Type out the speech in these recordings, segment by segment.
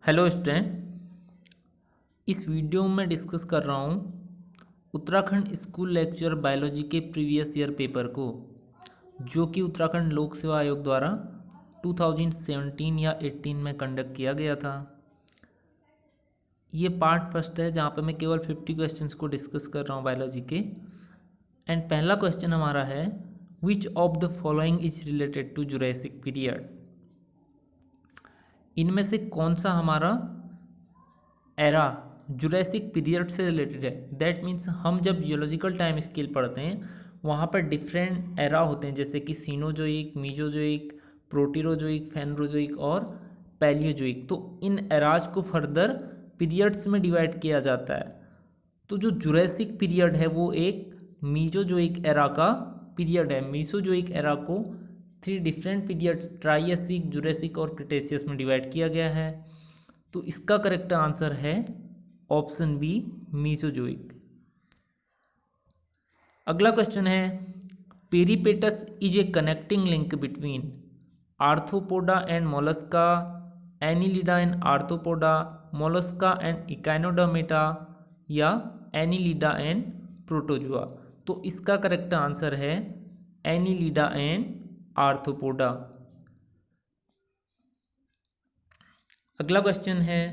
Hello student, इस video में discuss कर रहा हूँ उत्तराखंड स्कूल लेक्चर बायोलॉजी के प्रीवियस ईयर पेपर को, जो कि उत्तराखंड लोक सेवा आयोग द्वारा 2017 या 18 में कंडक्ट किया गया था। ये पार्ट फर्स्ट है जहाँ पे मैं केवल 50 क्वेश्चंस को डिस्कस कर रहा हूँ बायोलॉजी के। एंड पहला क्वेश्चन हमारा है, which of the following is related to Jurassic period. इनमें से कौन सा हमारा एरा जुरासिक पीरियड से रिलेटेड है। दैट मीन्स हम जब जियोलॉजिकल टाइम स्केल पढ़ते हैं वहाँ पर डिफरेंट एरा होते हैं, जैसे कि सीनोजोइक, मीजोजोइक, प्रोटीरोजोइक, फेनरोजोइक और पैलियोजोइक। तो इन एराज को फर्दर पीरियड्स में डिवाइड किया जाता है। तो जो जुरासिक पीरियड है वो एक मीजोजोइक एरा का पीरियड है। मीसोजोइक एरा को 3 डिफरेंट पीरियड ट्राइएसिक, जुरासिक और क्रिटेशियस में डिवाइड किया गया है। तो इसका करेक्ट आंसर है ऑप्शन बी, मीसोजोइक। अगला क्वेश्चन है, Peripatus is a connecting link between Arthropoda and Mollusca, Annelida and Arthropoda, Mollusca and Echinodermata या एनिलिडा एंड प्रोटोजुआ। तो इसका करेक्ट आंसर है एनिलिडा एंड आर्थ्रोपोडा। अगला क्वेश्चन है,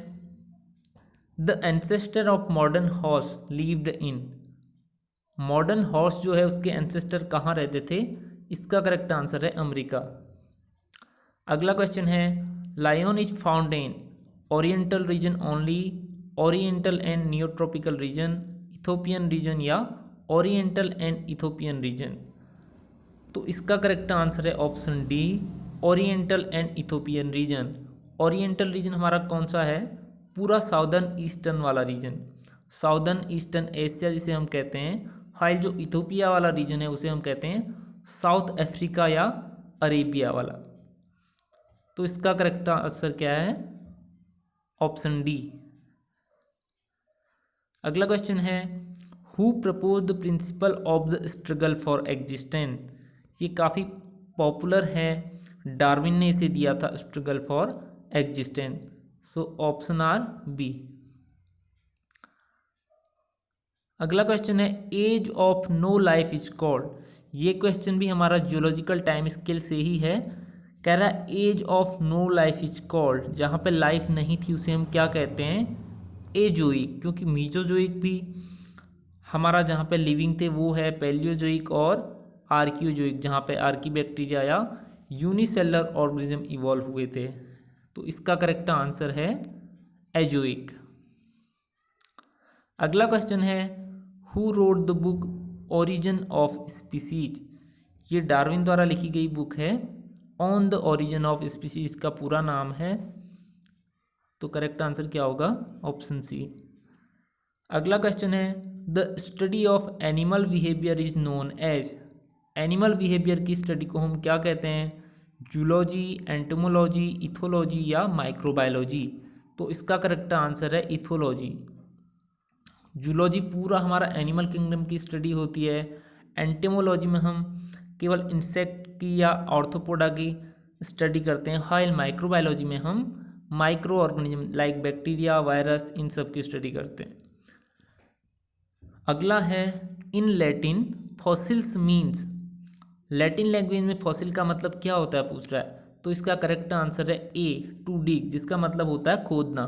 the ancestor of modern horse lived in. Modern horse जो है उसके ancestor कहाँ रहते थे। इसका करेक्ट आंसर है अमेरिका। अगला क्वेश्चन है, lion is found in oriental region only, oriental and neotropical region, Ethiopian region या ओरिएंटल एंड इथोपियन रीजन। तो इसका करेक्ट आंसर है option D, oriental and Ethiopian region. Oriental region हमारा कौन सा है, पूरा साउदर्न ईस्टर्न वाला रीजन, साउदर्न ईस्टर्न एशिया जिसे हम कहते हैं। हाल जो इथोपिया वाला रीजन है उसे हम कहते हैं साउथ अफ्रीका या अरेबिया वाला। तो इसका करेक्ट आंसर क्या है, ऑप्शन डी। अगला क्वेश्चन है, who propose the principle of the struggle for existence. ये काफ़ी पॉपुलर है, डार्विन ने इसे दिया था, struggle for existence. So option are B. अगला क्वेश्चन है, age of no life is called. ये क्वेश्चन भी हमारा जियोलॉजिकल टाइम स्केल से ही है। कह रहा है age of no life is called, जहाँ पे लाइफ नहीं थी उसे हम क्या कहते हैं, एजोइक। क्योंकि मीजोजोइक भी हमारा जहाँ पे लिविंग थे वो है पैलियोजोइक, और आर्कियोजोइक जहाँ पे आर्की बैक्टीरिया या यूनिसेलर ऑर्गेनिज्म इवॉल्व हुए थे। तो इसका करेक्ट आंसर है एजोइक। अगला क्वेश्चन है, who wrote the book origin of species. ये डार्विन द्वारा लिखी गई बुक है, on the origin of species का पूरा नाम है। तो करेक्ट आंसर क्या होगा, ऑप्शन सी। अगला क्वेश्चन है, the study of animal behaviour is known as. Animal behaviour की स्टडी को हम क्या कहते हैं, जूलॉजी, एंटोमोलॉजी, इथोलॉजी या माइक्रोबायोलॉजी। तो इसका करेक्ट आंसर है इथोलॉजी। जूलॉजी पूरा हमारा एनिमल किंगडम की स्टडी होती है। एंटोमोलॉजी में हम केवल इंसेक्ट की या ऑर्थोपोडा की स्टडी करते हैं। हाइल माइक्रोबायोलॉजी में हम micro organism like bacteria, virus, इन सब की स्टडी करते हैं। अगला है, in Latin fossils means. Latin language में फॉसिल का मतलब क्या होता है पूछ रहा है। तो इसका करेक्ट आंसर है ए, टू डिग, जिसका मतलब होता है खोदना।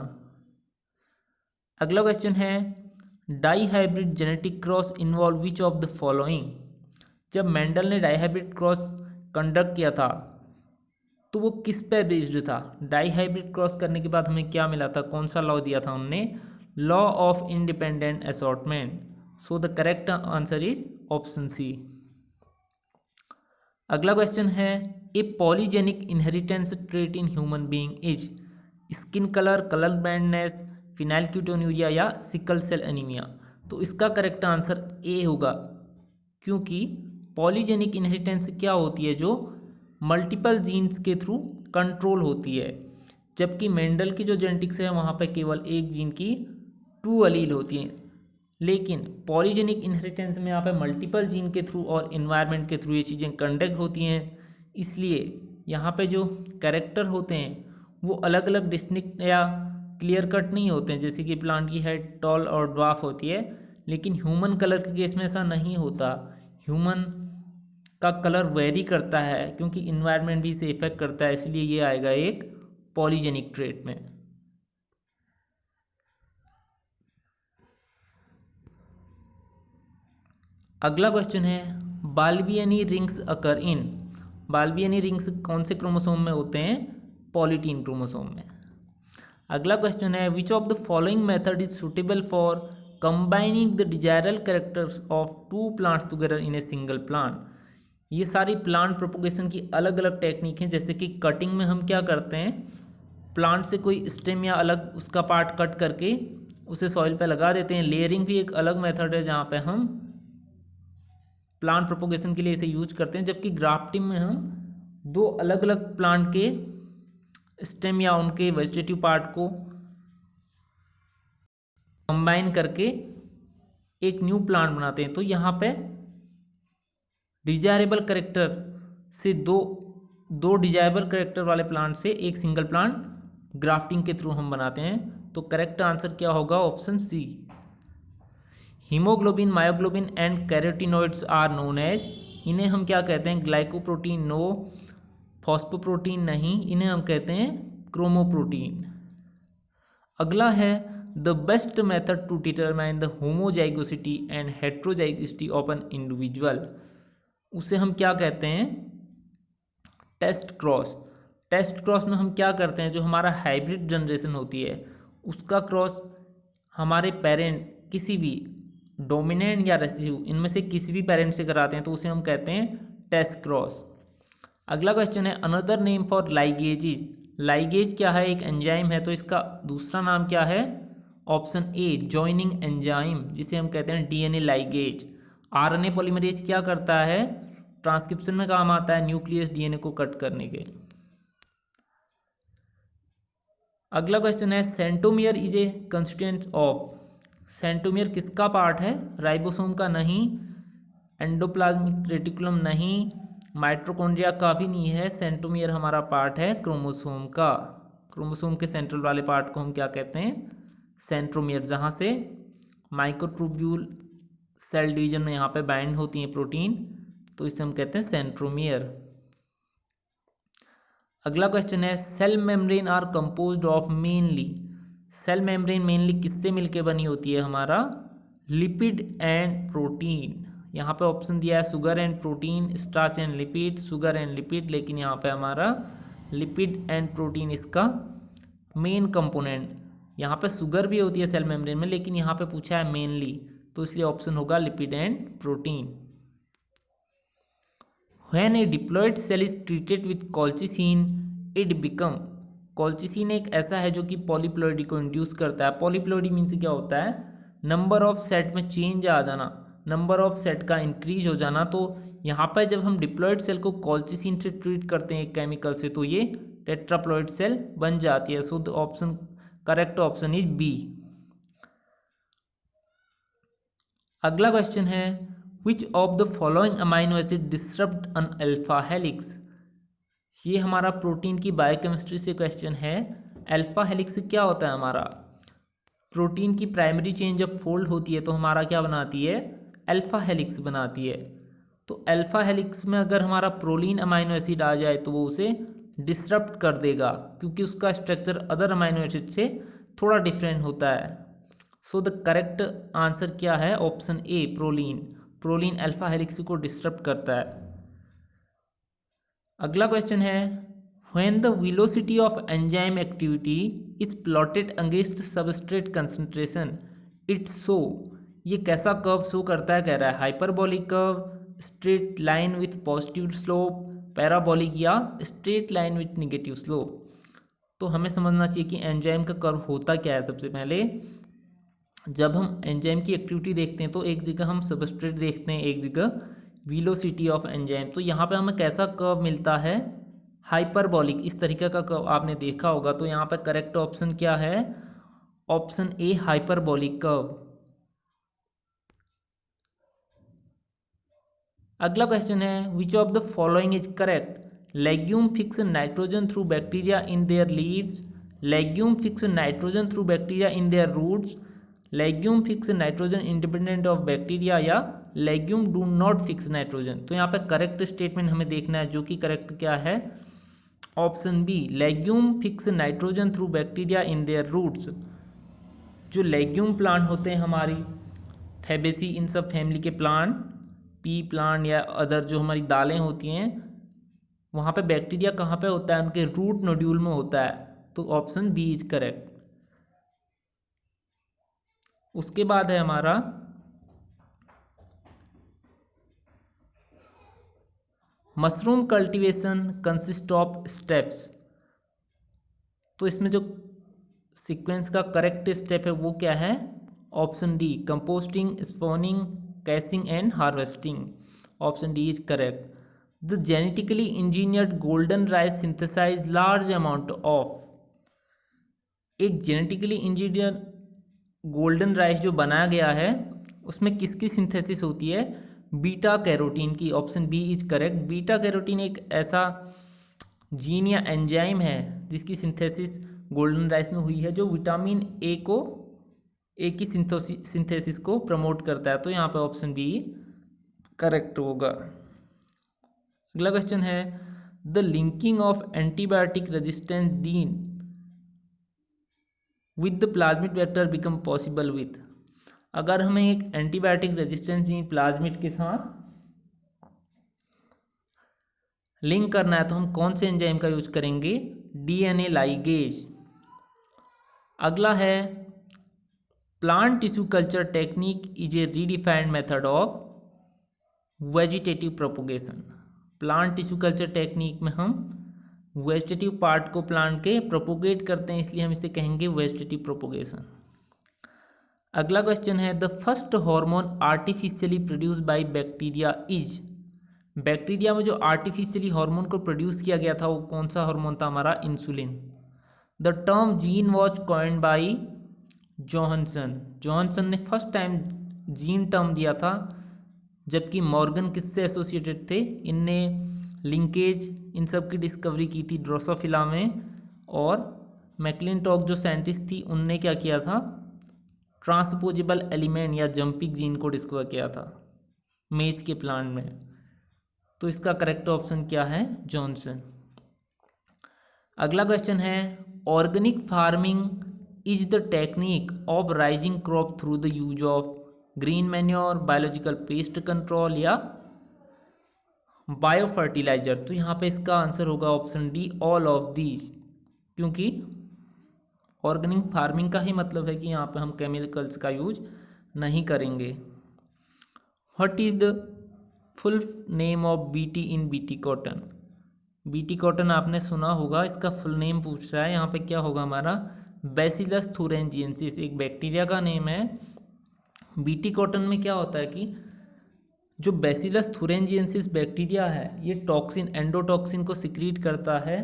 अगला क्वेश्चन है, dihybrid genetic cross involve which of the following. जब मेंडल ने डाई हाइब्रिड क्रॉस कंडक्ट किया था तो वो किस पे बेस्ड था। डाई हाइब्रिड क्रॉस करने के बाद हमें क्या मिला था, कौन सा लॉ दिया था उनने, law of independent assortment. So the correct answer is option C. अगला क्वेश्चन है, a polygenic inheritance trait in human being is skin colour, colour blindness, phenylketonuria या सिकल सेल एनीमिया। तो इसका करेक्ट आंसर ए होगा, क्योंकि polygenic inheritance क्या होती है, जो मल्टीपल जीन्स के थ्रू कंट्रोल होती है। जबकि मेंडल की जो जेनेटिक्स है वहाँ पे केवल एक जीन की 2 अलील होती हैं। लेकिन पॉलीजेनिक इनहेरिटेंस में यहाँ पे मल्टीपल जीन के थ्रू और इन्वायरमेंट के थ्रू ये चीज़ें कंडक्ट होती हैं। इसलिए यहाँ पे जो कैरेक्टर होते हैं वो अलग अलग डिस्टिंक्ट या क्लियर कट नहीं होते हैं, जैसे कि प्लांट की हेड टॉल और ड्वार्फ होती है, लेकिन ह्यूमन कलर के केस में ऐसा नहीं होता। ह्यूमन का कलर वेरी करता है क्योंकि इन्वायरमेंट भी इसे इफेक्ट करता है, इसलिए ये आएगा एक पॉलीजेनिक ट्रेट में। अगला क्वेश्चन है बाल्बियनी रिंग्स अकर इन। बाल्बियनी रिंग्स कौन से क्रोमोसोम में होते हैं? पॉलीटीन क्रोमोसोम में। अगला क्वेश्चन है which of the following method is suitable for combining the desirable characters of two plants together in a single plant. ये सारी प्लांट प्रोपोगेशन की अलग अलग टेक्निक हैं। जैसे कि कटिंग में हम क्या करते हैं, प्लांट से कोई स्टेम या अलग उसका पार्ट कट करके उसे सॉइल पे लगा देते हैं। लेयरिंग भी एक अलग मेथड है जहाँ पे हम प्लांट प्रोपोगेशन के लिए इसे यूज करते हैं। जबकि ग्राफ्टिंग में हम दो अलग अलग प्लांट के स्टेम या उनके वेजिटेटिव पार्ट को कंबाइन करके एक न्यू प्लांट बनाते हैं। तो यहाँ पे डिजायरेबल करेक्टर से दो डिजायरेबल करेक्टर वाले प्लांट से एक सिंगल प्लांट ग्राफ्टिंग के थ्रू हम बनाते हैं। तो करेक्ट आंसर क्या होगा? Option C. Haemoglobin, myoglobin and carotenoids are known as, इन्हें हम क्या कहते हैं? ग्लाइकोप्रोटीन नो, फॉस्फोप्रोटीन नहीं, इन्हें हम कहते हैं क्रोमोप्रोटीन। अगला है the best method to determine the homozygosity and heterozygosity of an individual, उसे हम क्या कहते हैं? Test cross. टेस्ट क्रॉस में हम क्या करते हैं, जो हमारा हाइब्रिड जनरेशन होती है उसका क्रॉस हमारे पेरेंट किसी भी डोमिनेंट या रेसिसिव इनमें से किसी भी पेरेंट से कराते हैं तो उसे हम कहते हैं टेस्ट क्रॉस। अगला क्वेश्चन है another name for ligase. Ligase क्या है? एक एंजाइम है, तो इसका दूसरा नाम क्या है? ऑप्शन ए जॉइनिंग एंजाइम, जिसे हम कहते हैं डीएनए लाइगेज। आरएनए पॉलीमरेज क्या करता है? ट्रांसक्रिप्शन में काम आता है न्यूक्लियस डीएनए को कट करने के। अगला क्वेश्चन है centromere is a constituent of. Centromere किसका पार्ट है? राइबोसोम का नहीं, एंडोप्लाज्मिक रेटिकुलम नहीं, माइटोकॉन्ड्रिया का भी नहीं है। सेंट्रोमियर हमारा पार्ट है क्रोमोसोम का। क्रोमोसोम के सेंट्रल वाले पार्ट को हम क्या कहते हैं? सेंट्रोमियर, जहाँ से माइक्रोट्यूब्यूल सेल डिवीजन में यहाँ पे बाइंड होती हैं प्रोटीन, तो इसे हम कहते हैं सेंट्रोमियर। अगला क्वेश्चन है cell membrane are composed of mainly. Cell membrane mainly किससे मिलके बनी होती है? हमारा लिपिड एंड प्रोटीन। यहाँ पे ऑप्शन दिया है sugar and protein, starch and lipid, sugar and lipid, लेकिन यहाँ पे हमारा लिपिड एंड प्रोटीन इसका मेन कंपोनेंट। यहाँ पे शुगर भी होती है सेल मेम्ब्रेन में, लेकिन यहाँ पे पूछा है मेनली, तो इसलिए ऑप्शन होगा lipid and protein. When a diploid cell is treated with colchicine, it become। Colchicine एक ऐसा है जो कि पॉलीप्लॉइडी को इंड्यूस करता है। पॉलीप्लॉइडी मीन्स क्या होता है? नंबर ऑफ सेट में चेंज आ जाना, नंबर ऑफ सेट का इंक्रीज हो जाना। तो यहाँ पर जब हम डिप्लॉइड सेल को कॉल्चिसिन से ट्रीट करते हैं एक केमिकल से, तो ये टेट्राप्लॉइड सेल बन जाती है। So the option correct option is B. अगला क्वेश्चन है which of the following amino acid disrupt an alpha helix. ये हमारा प्रोटीन की बायोकेमिस्ट्री से क्वेश्चन है। अल्फा हेलिक्स क्या होता है? हमारा प्रोटीन की प्राइमरी चेन जब फोल्ड होती है तो हमारा क्या बनाती है? अल्फा हेलिक्स बनाती है। तो अल्फा हेलिक्स में अगर हमारा प्रोलीन अमाइनो एसिड आ जाए तो वो उसे डिसरप्ट कर देगा, क्योंकि उसका स्ट्रक्चर अदर अमाइनो एसिड से थोड़ा डिफरेंट होता है। सो द करेक्ट आंसर क्या है? Option A proline. Proline alpha helix को डिसरप्ट करता है। अगला क्वेश्चन है when the velocity of enzyme activity is plotted against substrate concentration it show. ये कैसा कर्व शो करता है? कह रहा है hyperbolic curve, straight line with positive slope, parabolic या straight line with negative slope. तो हमें समझना चाहिए कि एंजाइम का कर्व होता क्या है। सबसे पहले जब हम एंजाइम की एक्टिविटी देखते हैं तो एक जगह हम सबस्ट्रेट देखते हैं, एक जगह वेलोसिटी ऑफ एंजाइम। तो यहाँ पे हमें कैसा कर्व मिलता है? हाइपरबोलिक, इस तरीके का कर्व आपने देखा होगा। तो यहाँ पे करेक्ट ऑप्शन क्या है? Option A hyperbolic curve. अगला क्वेश्चन है which of the following is correct. Legume fix nitrogen through bacteria in their leaves legume fix nitrogen through bacteria in their roots, legume fix nitrogen independent of bacteria, या legume do not fix nitrogen. तो यहाँ पे correct statement हमें देखना है, जो कि correct क्या है, option B, legume fix nitrogen through bacteria in their roots. जो लेग्यूम प्लांट होते हैं हमारी फैबेसी, इन सब फैमिली के प्लांट, पी प्लांट या अदर जो हमारी दालें होती हैं, वहाँ पे बैक्टीरिया कहाँ पे होता है, उनके रूट नोड्यूल में होता है। तो ऑप्शन बी इज करेक्ट। उसके बाद है हमारा mushroom cultivation consist of steps. तो इसमें जो सीक्वेंस का करेक्ट स्टेप है वो क्या है, option D, composting, spawning, casing and harvesting. Option D is correct. The genetically engineered golden rice synthesize large amount of, एक जेनेटिकली इंजीनियर गोल्डन राइस जो बनाया गया है उसमें किसकी सिंथेसिस होती है, बीटा कैरोटीन की। Option B is correct. Beta carotene एक ऐसा जीन या एंजाइम है जिसकी सिंथेसिस गोल्डन राइस में हुई है, जो विटामिन ए की सिंथेसिस को प्रमोट करता है। तो यहाँ पे ऑप्शन बी करेक्ट होगा। अगला क्वेश्चन है, the linking of antibiotic resistance gene with the plasmid vector become possible with. अगर हमें एक एंटीबायोटिक रेजिस्टेंस जीन प्लाज्मिड के साथ लिंक करना है तो हम कौन से एंजाइम का यूज करेंगे, डीएनए लाइगेज। अगला है, plant tissue culture technique is a redefined method of vegetative propagation. Plant tissue culture technique में हम वेजिटेटिव पार्ट को प्लांट के प्रोपोगेट करते हैं, इसलिए हम इसे कहेंगे वेजिटेटिव प्रोपोगेशन। अगला क्वेश्चन है, the first hormone artificially produce by bacteria is. Bacteria में जो आर्टिफिशियली हार्मोन को प्रोड्यूस किया गया था वो कौन सा हार्मोन था, हमारा insulin. The term gene was coined bye Johansson. Johansson ने फर्स्ट टाइम जीन टर्म दिया था, जबकि मॉर्गन किससे एसोसिएटेड थे, इनने लिंकेज इन सब की डिस्कवरी की थी ड्रोसोफिला में, और मैक्लिंटॉक जो साइंटिस्ट थी उनने क्या किया था, ट्रांसपोजेबल एलिमेंट या जंपिंग जीन को डिस्कवर किया था मेज के प्लांट में। तो इसका करेक्ट ऑप्शन क्या है, जॉनसन। अगला क्वेश्चन है, organic farming is the technique of rising crop through the use of green manure, biological pest control या बायो फर्टिलाइजर। तो यहाँ पे इसका आंसर होगा option D, all of these, क्योंकि ऑर्गेनिक फार्मिंग का ही मतलब है कि यहाँ पे हम केमिकल्स का यूज नहीं करेंगे। What is the full name of BT in BT cotton. BT cotton आपने सुना होगा, इसका फुल नेम पूछ रहा है यहाँ पे, क्या होगा हमारा, बैसिलस थुरिंजिएंसिस एक बैक्टीरिया का नेम है। बीटी कॉटन में क्या होता है कि जो बैसिलस थुरिंजिएंसिस बैक्टीरिया है ये टॉक्सिन, एंडोटॉक्सिन को सिक्रीट करता है,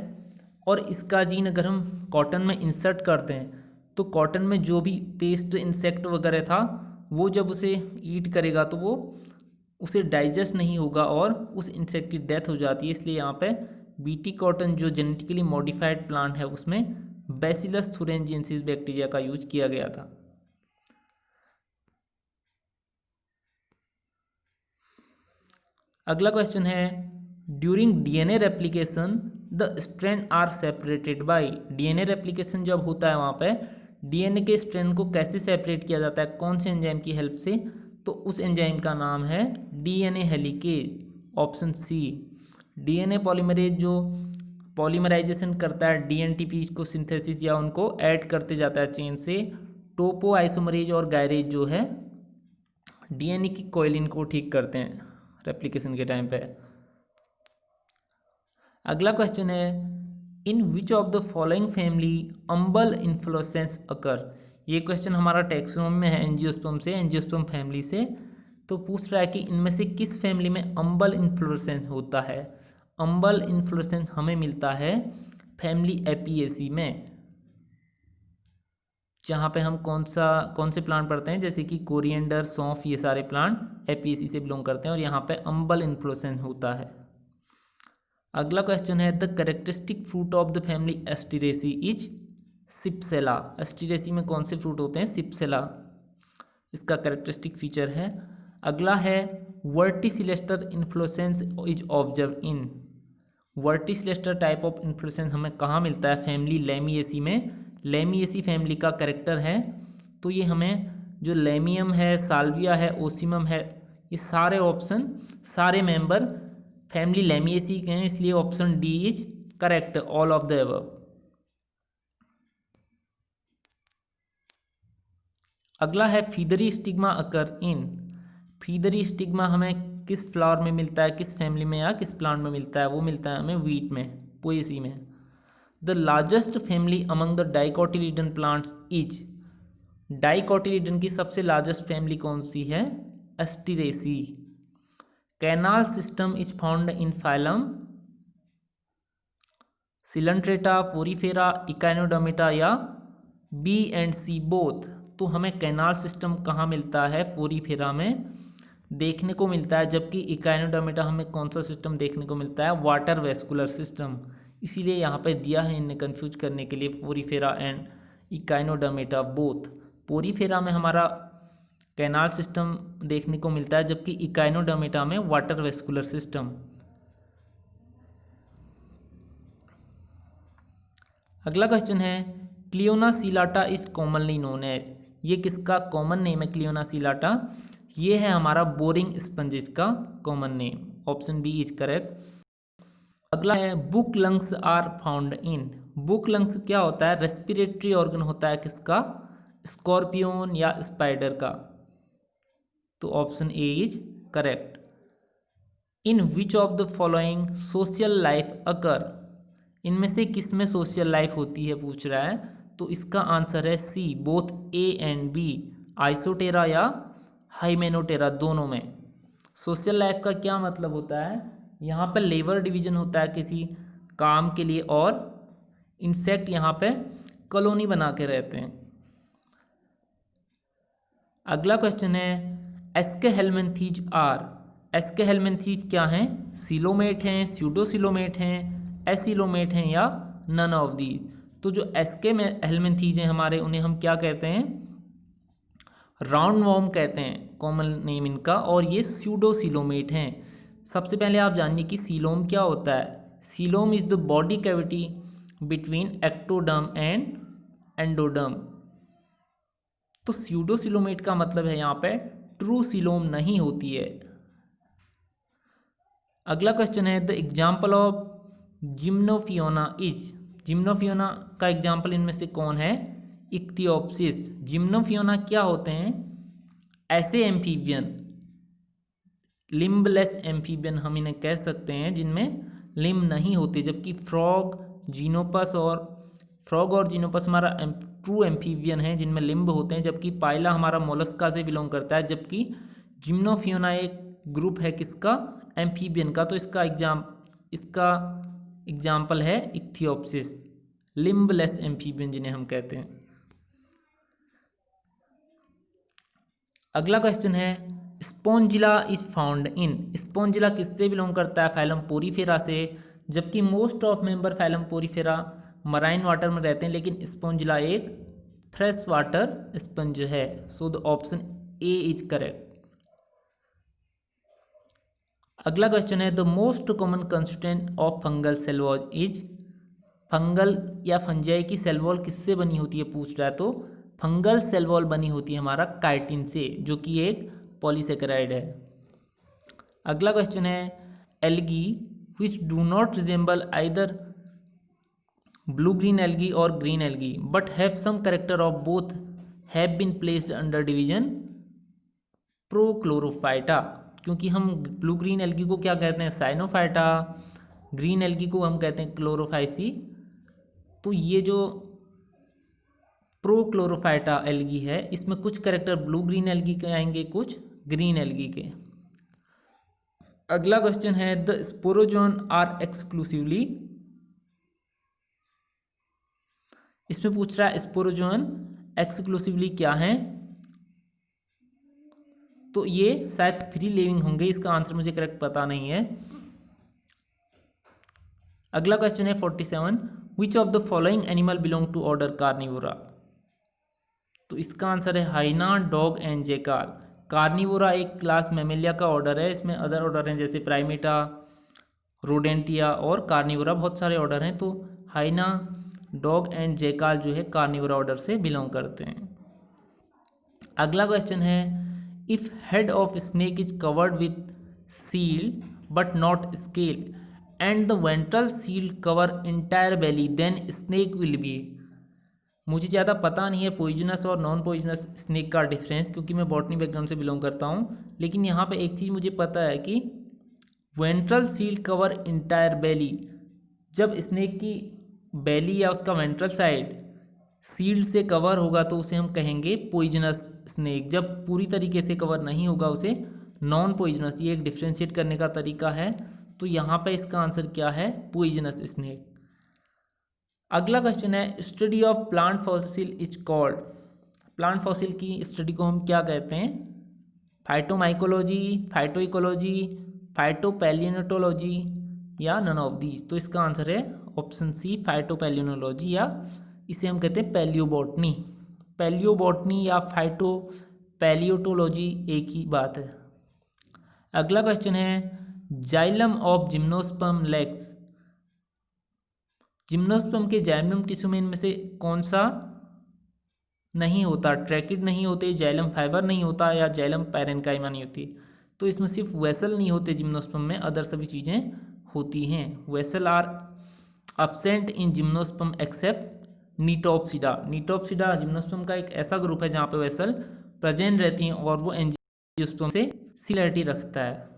और इसका जीन अगर हम कॉटन में इंसर्ट करते हैं तो कॉटन में जो भी पेस्ट इंसेक्ट वगैरह था वो जब उसे ईट करेगा तो वो उसे डाइजेस्ट नहीं होगा और उस इंसेक्ट की डेथ हो जाती है। इसलिए यहाँ पे बीटी कॉटन जो जेनेटिकली मॉडिफाइड प्लांट है उसमें बैसिलस थुरिंजिएंसिस बैक्टीरिया का यूज किया गया था। अगला क्वेश्चन है, during DNA replication the strand are separated by. DNA replication जब होता है वहाँ पे डीएनए के स्ट्रैंड को कैसे सेपरेट किया जाता है, कौन से एंजाइम की हेल्प से, तो उस एंजाइम का नाम है DNA helicase. Option C, DNA polymerase जो पॉलीमराइजेशन करता है डीएनटीपी को सिंथेसिस या उनको ऐड करते जाता है चेन से। टोपो आइसोमरेज और गायरेज जो है डीएनए की कोइलिन को ठीक करते हैं रेप्लिकेशन के टाइम पे। अगला क्वेश्चन है, in which of the following family umbel inflorescence occur. ये क्वेश्चन हमारा टैक्सोनॉमी में है एंजियोस्पर्म से, एंजियोस्पर्म फैमिली से। तो पूछ रहा है कि इनमें से किस फैमिली में अम्बल इन्फ्लोरेसेंस होता है। अम्बल इन्फ्लोरेसेंस हमें मिलता है फैमिली एपिएसी में, जहाँ पे हम कौन से प्लांट पढ़ते हैं, जैसे कि कोरिएंडर, सौंफ, ये सारे प्लांट एपिएसी से बिलोंग करते हैं और यहाँ पे अम्बल इन्फ्लोरेसेंस होता है। अगला क्वेश्चन है, the characteristic fruit of the family Asteraceae is cypsela. Asteraceae में कौन से फ्रूट होते हैं? सिप्सेला इसका कैरेक्टरिस्टिक फीचर है। अगला है verticillaster inflorescence is observe in. Verticillaster type of inflorescence हमें कहाँ मिलता है? फैमिली लेमिएसी में। लेमिएसी फैमिली का कैरेक्टर है। तो ये हमें जो लेमियम है, साल्विया है, ओसिमम है, ये सारे ऑप्शन, सारे मेंबर फैमिली लेमिएसी के हैं, इसलिए option D is correct, all of the above. अगला है फीदरी स्टिग्मा अकर इन। फीदरी स्टिग्मा हमें किस फ्लावर में मिलता है, किस फैमिली में या किस प्लांट में मिलता है? वो मिलता है हमें वीट में, पोएसी में। The largest family among the dicotyledon plants is. Dicotyledon की सबसे लार्जेस्ट फैमिली कौन सी है? Asteraceae. Canal system is found in phylum Coelenterata, Porifera, Echinodermata या बी एंड सी बोथ। तो हमें कैनाल सिस्टम कहाँ मिलता है? फोरीफेरा में देखने को मिलता है, जबकि इकाइनोडर्मेटा हमें कौन सा सिस्टम देखने को मिलता है? Water vascular system. इसीलिए यहाँ पे दिया है इन्हें कंफ्यूज करने के लिए, फोरीफेरा एंड इकाइनोडर्मेटा बोथ। पोरीफेरा में हमारा कैनाल सिस्टम देखने को मिलता है, जबकि इकाइनोडर्मेटा में वाटर वेस्कुलर सिस्टम। अगला क्वेश्चन है Cliona celata is commonly known as. ये किसका कॉमन नेम है? क्लियोना सिलाटा ये है हमारा बोरिंग स्पंजेस का common name. Option B is correct. अगला है book lungs are found in. Book lungs क्या होता है? रेस्पिरेटरी ऑर्गन होता है किसका? स्कॉर्पियन या स्पाइडर का। तो option A is correct. In which of the following social life occur. इनमें से किस में सोशल लाइफ होती है पूछ रहा है। तो इसका आंसर है सी, बोथ ए एंड बी। आइसोटेरा या हाइमेनोटेरा दोनों में। सोशल लाइफ का क्या मतलब होता है? यहाँ पर लेबर डिवीजन होता है किसी काम के लिए, और इंसेक्ट यहाँ पे कॉलोनी बना के रहते हैं। अगला क्वेश्चन है एस्केहेलमिन्थीज आर। एस्केहेलमिन्थीज क्या हैं? सिलोमेट हैं, स्यूडोसिलोमेट हैं, एसिलोमेट हैं या नन ऑफ दीज। तो जो एस्केहेलमिन्थीज हैं हमारे, उन्हें हम क्या कहते हैं? राउंड वॉर्म कहते हैं, कॉमन नेम इनका। और ये स्यूडोसिलोमेट हैं। सबसे पहले आप जानिए कि सीलोम क्या होता है। Coelom is the body cavity between ectoderm and endoderm. तो स्यूडोसिलोमेट का मतलब है यहाँ पे ट्रू सीलोम नहीं होती है। अगला क्वेश्चन है द एग्जाम्पल ऑफ जिम्नोफियोना इज। जिम्नोफियोना का एग्जाम्पल इनमें से कौन है? इक्थियोप्सिस। जिम्नोफियोना क्या होते हैं? ऐसे एम्फीबियन, लिम्बलेस एम्फीबियन हम इन्हें कह सकते हैं, जिनमें लिम्ब नहीं होते। जबकि फ्रॉग, जीनोपस हमारा ट्रू एम्फीबियन है जिनमें लिम्ब होते हैं। जबकि पाइला हमारा मोलस्का से बिलोंग करता है। जबकि जिम्नोफियोना एक ग्रुप है किसका? एम्फीबियन का। तो इसका एग्जाम्पल है इक्थियोप्सिस, लिम्बलेस एम्फीबियन जिन्हें हम कहते हैं। अगला क्वेश्चन है स्पोंजिला इज फाउंड इन। स्पोंजिला किससे बिलोंग करता है? फाइलम पोरीफेरा से। जबकि most of member phylum Porifera marine water में रहते हैं, लेकिन स्पोंजिला एक फ्रेश वाटर स्पंज है। So the option A is correct. अगला क्वेश्चन है the most common constituent of fungal cell wall is. Fungal या फंजाई की सेल वॉल किससे बनी होती है पूछ रहा है। तो फंगल सेल वॉल बनी होती है हमारा काइटिन से, जो कि एक पॉलीसेकेराइड है। अगला क्वेश्चन है algae which do not resemble either blue green algae और green algae but have some character of both have been placed under division Prochlorophyta. क्योंकि हम ब्लू ग्रीन एल्गी को क्या कहते हैं? साइनोफाइटा। ग्रीन एल्गी को हम कहते हैं क्लोरोफाइसी। तो ये जो प्रोक्लोरोफाइटा एल्गी है, इसमें कुछ कैरेक्टर ब्लू ग्रीन एल्गी के आएंगे, कुछ ग्रीन एल्गी के। अगला क्वेश्चन है द स्पोरोजोन आर एक्सक्लूसिवली। इसमें पूछ रहा है स्पोरोजोन एक्सक्लूसिवली क्या है। तो ये शायद फ्री लिविंग होंगे, इसका आंसर मुझे करेक्ट पता नहीं है। अगला क्वेश्चन है 47 which of the following animal belong to order Carnivora? तो इसका आंसर है hyena, dog and jackal. Carnivora एक क्लास मेमेलिया का ऑर्डर है, इसमें अदर ऑर्डर हैं जैसे प्राइमेटा, रोडेंटिया और कार्निवोरा, बहुत सारे ऑर्डर हैं। तो हाइना, डॉग एंड जेकाल जो है कार्निवोरा ऑर्डर से बिलोंग करते हैं। अगला क्वेश्चन है, if head of snake is covered with seal but not scale and the ventral seal cover entire belly then snake will be. मुझे ज़्यादा पता नहीं है पॉइजनस और नॉन पॉइजनस स्नेक का डिफरेंस, क्योंकि मैं बॉटनी बैकग्राउंड से बिलोंग करता हूँ। लेकिन यहाँ पे एक चीज़ मुझे पता है कि वेंट्रल सील कवर इंटायर बेली, जब स्नेक की बेली या उसका वेंट्रल साइड सील्ड से कवर होगा तो उसे हम कहेंगे पॉइजनस स्नेक। जब पूरी तरीके से कवर नहीं होगा उसे नॉन पॉइजनस। ये एक डिफ्रेंशिएट करने का तरीका है। तो यहाँ पे इसका आंसर क्या है? Poisonous snake. अगला क्वेश्चन है, study of plant fossil is called. Plant fossil की स्टडी को हम क्या कहते हैं? फाइटोमाइकोलॉजी, फाइटोइकोलॉजी, फाइटोपैलियोनटोलॉजी या नन ऑफ दीज। तो इसका आंसर है ऑप्शन सी, फाइटोपैलियोनोलॉजी, या इसे हम कहते हैं पैलियोबॉटनी। पैलियोबॉटनी या फाइटोपैलियोटोलॉजी एक ही बात है। अगला क्वेश्चन है, xylem of gymnosperm legs. Gymnosperm के जाइलम टिश्यू में इनमें से कौन सा नहीं होता? ट्रैकिड नहीं होते, जाइलम फाइबर नहीं होता, या जाइलम पैरेन्काइमा नहीं होती। तो इसमें सिर्फ वेसल नहीं होते जिम्नोस्पर्म में, अदर सभी चीज़ें होती हैं। Vessel are absent in gymnosperm except Gnetopsida. Gnetopsida gymnosperm का एक ऐसा ग्रुप है जहाँ पे वेसल प्रेजेंट रहती हैं और वो एंजियोस्पर्म से सिमिलरिटी रखता है।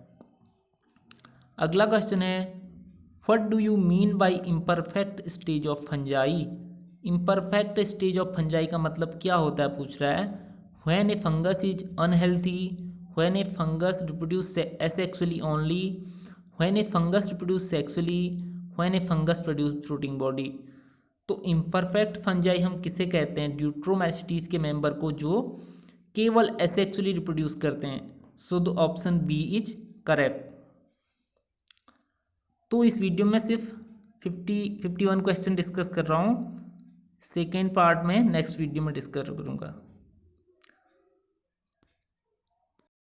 अगला क्वेश्चन है, what do you mean by imperfect stage of fungi. Imperfect stage of fungi का मतलब क्या होता है पूछ रहा है। When A fungus is unhealthy, when A fungus reproduce asexually only, when A fungus reproduce sexually, when A fungus produce fruiting body. तो imperfect fungi हम किसे कहते हैं? ड्यूट्रोमैस्टीज के मेंबर को जो केवल एसेक्सुअली रिप्रोड्यूस करते हैं। So the option B is correct. तो इस वीडियो में सिर्फ 51 क्वेश्चन डिस्कस कर रहा हूँ। सेकेंड पार्ट में नेक्स्ट वीडियो में डिस्कस करूँगा।